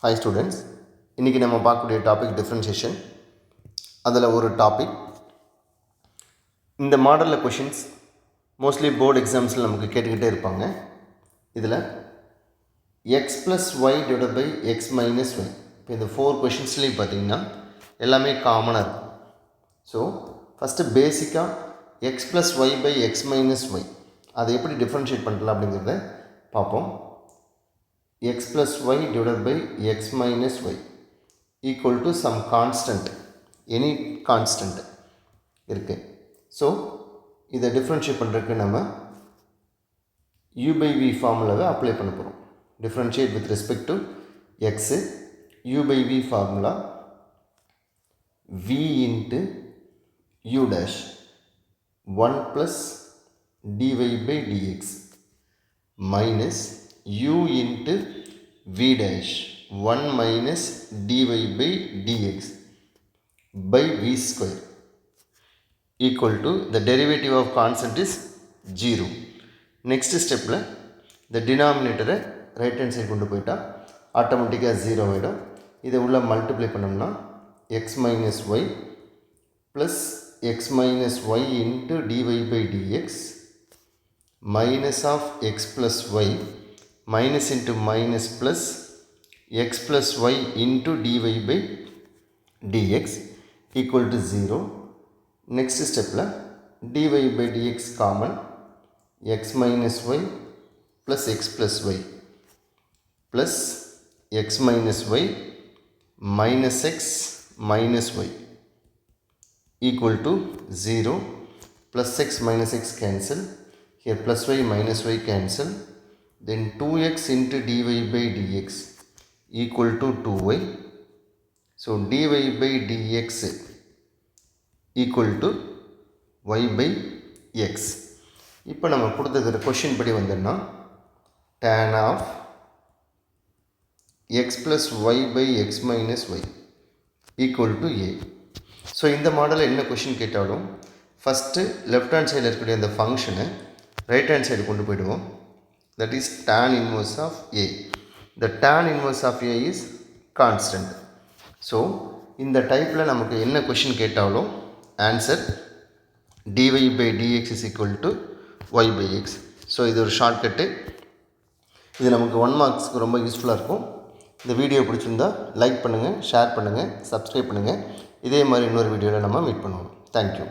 Hi students, இன்றைக்கி நம்ம பார்க்கக்கூடிய டாபிக் டிஃப்ரென்ஷியேஷன். அதில் ஒரு டாபிக், இந்த மாடலில் கொஷின்ஸ் மோஸ்ட்லி போர்டு எக்ஸாம்ஸில் நமக்கு கேட்டுக்கிட்டே இருப்பாங்க. இதில் x plus y divide by x minus y. இப்போ இந்த 4 கொஷின்ஸ்லேயும் பார்த்திங்கன்னா எல்லாமே காமனாக இருக்கும். ஸோ ஃபஸ்ட்டு பேசிக்காக x plus y by x minus y அதை எப்படி டிஃப்ரென்ஷியேட் பண்ணலாம் அப்படிங்கிறத பார்ப்போம். x plus y divided by x minus y equal to some constant, any constant இருக்கு. ஸோ இதை டிஃப்ரென்ஷியேட் பண்ணுறதுக்கு நம்ம u by v ஃபார்முலாவை அப்ளை பண்ண போகிறோம். Differentiate with respect to x, u by v formula v into u dash 1 plus dy by dx minus u into v dash 1 minus dy by dx by v square equal to the derivative of constant is 0. Next step la the denominator right hand side கொண்டு போய்ட்டா ஆட்டோமேட்டிக்காக 0 ஆகிடும். இதை உள்ள multiply பண்ணோம்னா x minus y plus x minus y into dy by dx minus of x plus y minus into minus plus x plus y into dy by dx equal to 0. Next step la dy by dx common, x minus y plus x plus y plus x minus y minus x minus y equal to 0. Plus x minus x cancel, here plus y minus y cancel, then 2x into dy by dx equal to 2y. So dy by dx equal to y by x. இப்போ நம்ம கொடுத்துருக்கிற question படி வந்தோம்னா tan of x plus y by x minus y equal to a. So இந்த மாடலில் என்ன question கேட்டாலும் first left hand சைடில் இருக்கக்கூடிய அந்த ஃபங்க்ஷனை ரைட் ஹேண்ட் சைடு கொண்டு போயிடுவோம். That is tan inverse of a. The tan inverse of a is constant. So இந்த டைப்பில் நமக்கு என்ன கொஷின் கேட்டாலும் answer dy by dx is equal to y by x. So இது ஒரு ஷார்ட்கட்டு. இது நமக்கு 1 மார்க்ஸ்க்கு ரொம்ப யூஸ்ஃபுல்லாக இருக்கும். இந்த வீடியோ பிடிச்சிருந்தா லைக் பண்ணுங்கள், ஷேர் பண்ணுங்கள், சப்ஸ்கிரைப் பண்ணுங்கள். இதே மாதிரி இன்னொரு வீடியோவில் நம்ம மீட் பண்ணுவோம். தேங்க்யூ.